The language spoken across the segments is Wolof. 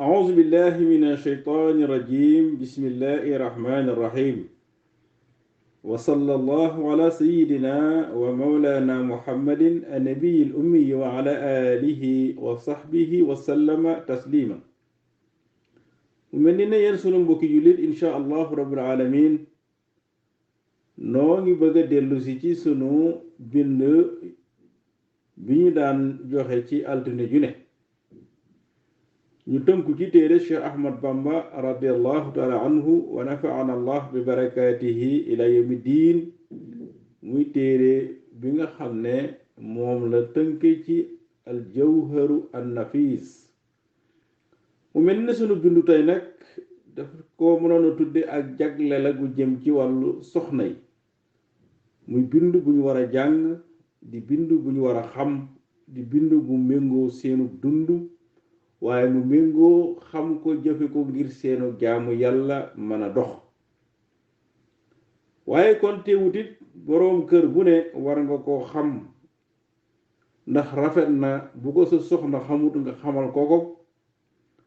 أعوذ بالله من الشيطان الرجيم بسم الله الرحمن الرحيم وصلى الله على سيدنا ومولانا محمد النبي الأمي وعلى آله وصحبه وسلم تسليما ومننا ينسون بكي جلد إن شاء الله رب العالمين نوغي بغا ديلو سي سونو بند بي دان جوخي سي التوني جوني ñu tënku ci téere Cheikh Ahmad Bamba radiallahu taala anhu wa nafaana allah bi barakatihi ila yawmi diin muy téere bi nga xam ne moom la tënke ci al jawharu an nafis mu mel ne sunu bindu tey nag daf ko mënoon a tudde ak jagle la gu jëm ci wàllu soxna yi muy bind bu ñu war a jàng di bind bu ñu war a xam di bind bu méngoo seenu dund waaye mu méngoo xam ko jëfe ko ngir seenu jaamu yàlla mën a dox waaye kon teewutit boroom kër bu ne war nga koo xam ndax rafet na bu ko sa soxna xamut nga xamal ko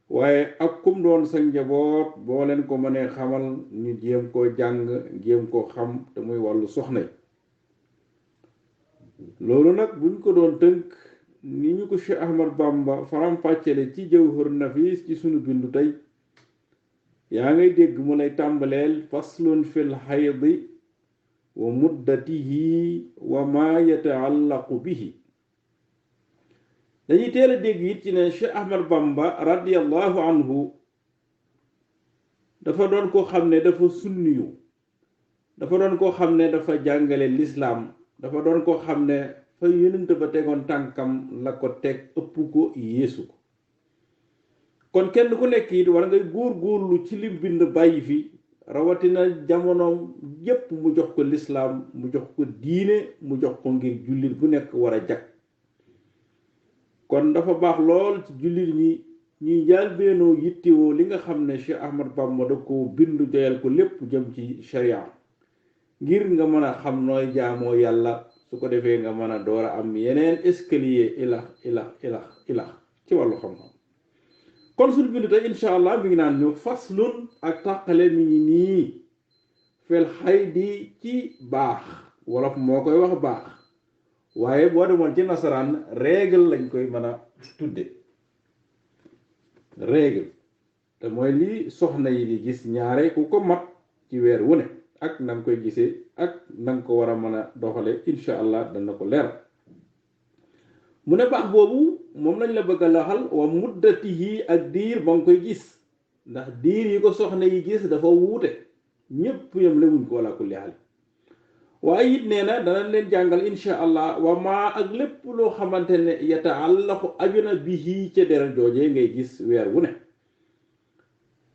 waaye ak kum doon sa njaboot boo leen ko mënee xamal ñu jéem koo jàng jéem koo xam te muy wàllu soxna yi loolu nag buñ ko doon tënk ni ñu ko Cheikh Ahmad Bamba faram fàccele ci jawhar nafis ci sunu bindu tey yaa ngay dégg mu lay tàmbaleel faslun fil xaydi wa muddatihi wa ma yataallaqu bihi dañuy teel a dégg it ci ne Cheikh Ahmad Bamba radiallahu anhu dafa doon koo xam ne dafa sunniyu dafa doon koo xam ne dafa jàngale lislaam dafa doon koo xam ne fa yonent ba tegoon tànkam la ko teg ëpp ko yeesu ko kon kenn ku nekk it war ngay góor-góorlu ci lim bind bàyyi fi rawatina jamonoom yépp mu jox ko lislaam mu jox ko diine mu jox ko ngir jullit bu nekk war a jag kon dafa baax lool ci jullit ñi ñuy jaal beenoo yittewoo li nga xam ne Cheikh Ahmad Bamba da ko bindu joyal ko lépp jëm ci sharia ngir nga mën a xam nooy jaamoo yàlla su ko defee nga mën a door a am yeneen escalier ilax ci wàllu xam-xam kon suñu bindu tey insha allah mi ngi naan ñu faslun ak tàqale mi ngi nii fel xay di ci baax wolof moo koy wax baax waaye boo demoon ci nasaraan règle lañ koy mën a tudde règle te mooy lii soxna yi di gis ñaare ku ko mat ci weer wu ne ak na nga koy gisee ak na nga ko war a mën a doxale insha allah dana ko leer mu ne baax boobu moom lañ la bëgg a laxal wa muddatihi ak diir ba nga koy gis ndax diir yi ko soxna yi gis dafa wuute ñépp yam lewuñ ko wala kulli haal waaye it nee na dana leen jàngal insha allah wa maa ak lépp loo xamante ne yataallaqu aju na bihi ca deret joojee ngay gis weer wu ne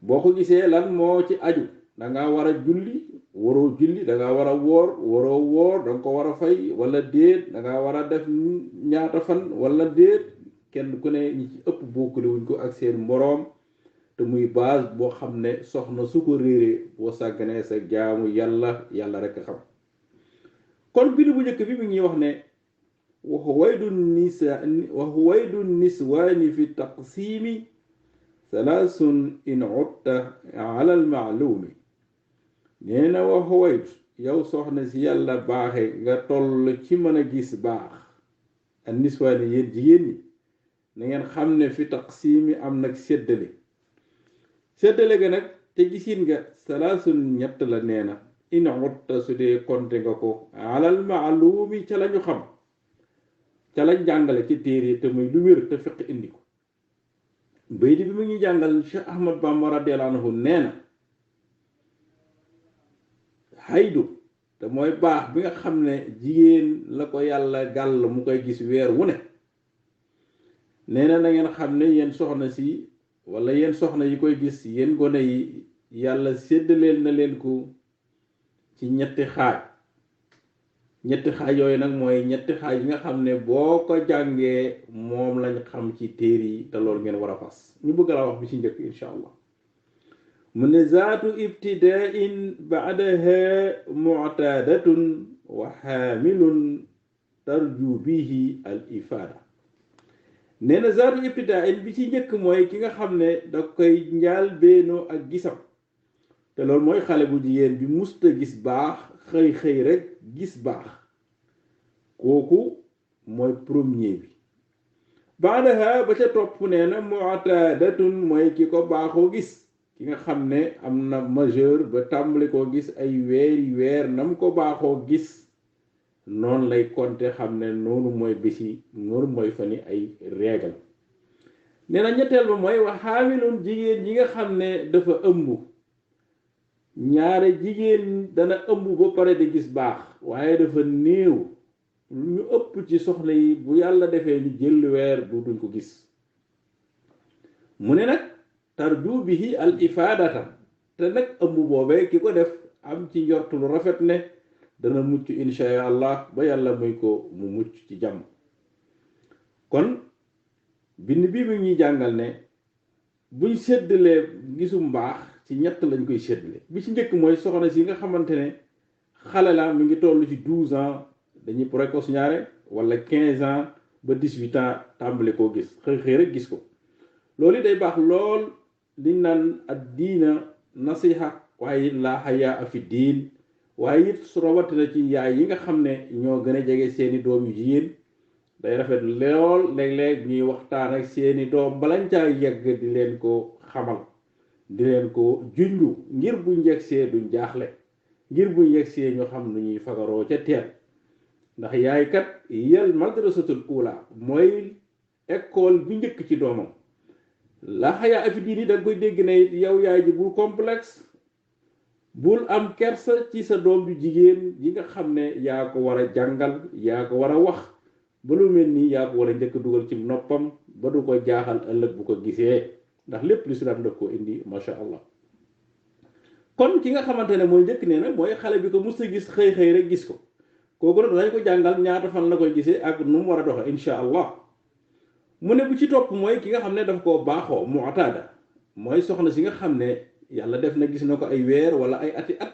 boo ko gisee lan moo ci aju danga war a julli waroo julli danga war a woor waroo woor danga ko war a fay wala déet danga war a def ñaata fan wala déet kenn ku ne ñi ci ëpp bokkule wuñ ko ak seen mboroom te muy base boo xam ne soxna su ko réeree boo sàgganee sa jaamu yàlla rekk xam kon bindu bu njëkk bi mi ngi wax ne wa huwaydu niswaani fi taqsiimi salaasun in utta ala al maalumi nee na wa huwaydu yow soxna si yàlla baaxe nga toll ci mën a gis baax ak niswaani yéen jigéen ñi na ngeen xam ne fi taqsiimi am nag séddale ga nag te gisin nga salaasun ñett la nee na in utta su dee konte nga ko alal maalumi ca lañu xam ca lañ jàngale ci téere te muy lu wér te fiq indi ko bay di bi mu ngi jàngal Cheikh Ahmad Bamba radiyallahu anhu nee na xaydu te mooy baax bi nga xam ne jigéen la ko yàlla gàll mu koy gis weer wu ne nee na ngeen xam ne yéen soxna si wala yéen soxna yi koy gis yéen gone yi yàlla séddaleel na leen ko ci ñetti xaaj yooyu nag mooy ñetti xaaj yi nga xam ne boo ko jàngee moom lañ xam ci téere yi te loolu ngeen war a fas ñu bëgg la wax bi ci njëkk insha allah mu ne zaatu ibtidain baadaha mu'tadatun wa xaamilun tarju bihi al ifada nee na zaatu ibtidaa in bi ci njëkk mooy ki nga xam ne da koy njaal beenoo ak gisam te loolu mooy xale bu jigéen bi musta gis baax xëy xëy rek gis baax kooku mooy premier bi baadaha ba ca topp nee na mu'tadatun mooy ki ko baaxoo gis ki nga xam ne am na majeur ba tàmbali koo gis ay weeri weer nam ko baaxoo gis noonu lay compter xam ne noonu mooy bisi noonu mooy fani ay régal nee na ñetteel ba mooy wa xaamilun jigéen ñi nga xam ne dafa ëmb ñaare jigéen dana ëmb ba pare di gis baax waaye dafa néew ñu ëpp ci soxna yi bu yàlla defee ñu jël weer duñ ko gis mu ne nag tarju bihi al ifaadata te nag ëmb boobee ki ko def am ci njortu lu rafet ne dana mucc insha allah ba yàlla muy ko mu mucc ci jàmm kon bind bi mu ñuy jàngal ne buñ séddalee gisum mbaax ci ñett lañ koy séddale bi ci njëkk mooy soxna si nga xamante ne xale la mi ngi toll ci 12 ans dañuy précoce ñaare wala 15 ans ba 18 ans tàmbali koo gis xëy rek gis ko loolu day baax lool liñ naan ad diina nasiha waaye laa xayaa fi diin waaye it su rawatina ci yaay yi nga xam ne ñoo gën a jege seeni doom yu jigéen day rafet lool léeg-léeg ñuy waxtaan ak seeni doom balañ caa yegg di leen ko xamal di leen ko junju ngir buñ yegsee duñ jaaxle ngir buñ yegsee ñu xam nu ñuy fagaroo ca teel ndax yaay kat yal madrasatul ula mooy école bi njëkk ci doomam la xayaa afi diini da nga koy dégg ne yow yaay ji bul complexe bul am kersa ci sa doom ju jigéen yi nga xam ne yaa ko war a jàngal yaa ko war a wax ba lu mel nii yaa ko war a njëkk dugal ci noppam ba du ko jaaxal ëllëg bu ko gisee ndax lépp lislaam daf ko indi masha allah kon ki nga xamante ne mooy njëkk nee na mooy xale bi ko mus a gis xëy rek gis ko kooku nag dañ ko jàngal ñaata fan la koy gisee ak nu mu war a doxe insha allah mu ne bu ci topp mooy ki nga xam ne daf koo baaxoo mu'tada mooy soxna si nga xam ne yàlla def na gis na ko ay weer wala ay ati at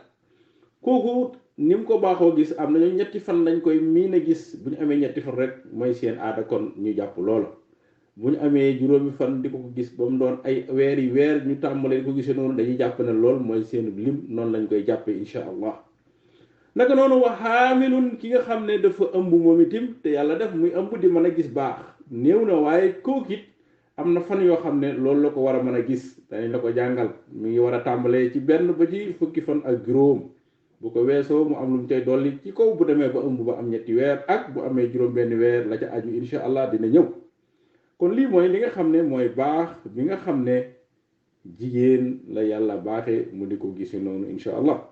kooku ni mu ko baaxoo gis am nañu ñetti fan lañ koy miin a gis bu ñu amee ñetti fan rek mooy seen aada kon ñu jàpp loola bu ñu amee juróomi fan di ko gis ba mu doon ay weer yi weer ñu tàmbalee ko gisee noonu dañuy jàpp ne lool mooy seen lim noonu lañ koy jàppee insha allah naka noonu wa xaamilun ki nga xam ne dafa ëmb moom itam te yàlla def muy ëmb di mën a gis baax néew na waaye kooku it am na fan yoo xam ne loolu la ko war a mën a gis dañ la ko jàngal mi ngi war a tàmbalee ci benn ba ci fukki fan ak juróom bu ko weesoo mu am lu mu cay dolli ci kaw bu demee ba ëmb ba am ñetti weer ak bu amee juróom benn weer la ca aju insha allah dina ñëw kon lii mooy li nga xam ne mooy baax bi nga xam ne jigéen la yàlla baaxee mu di ko gisi noonu insha allah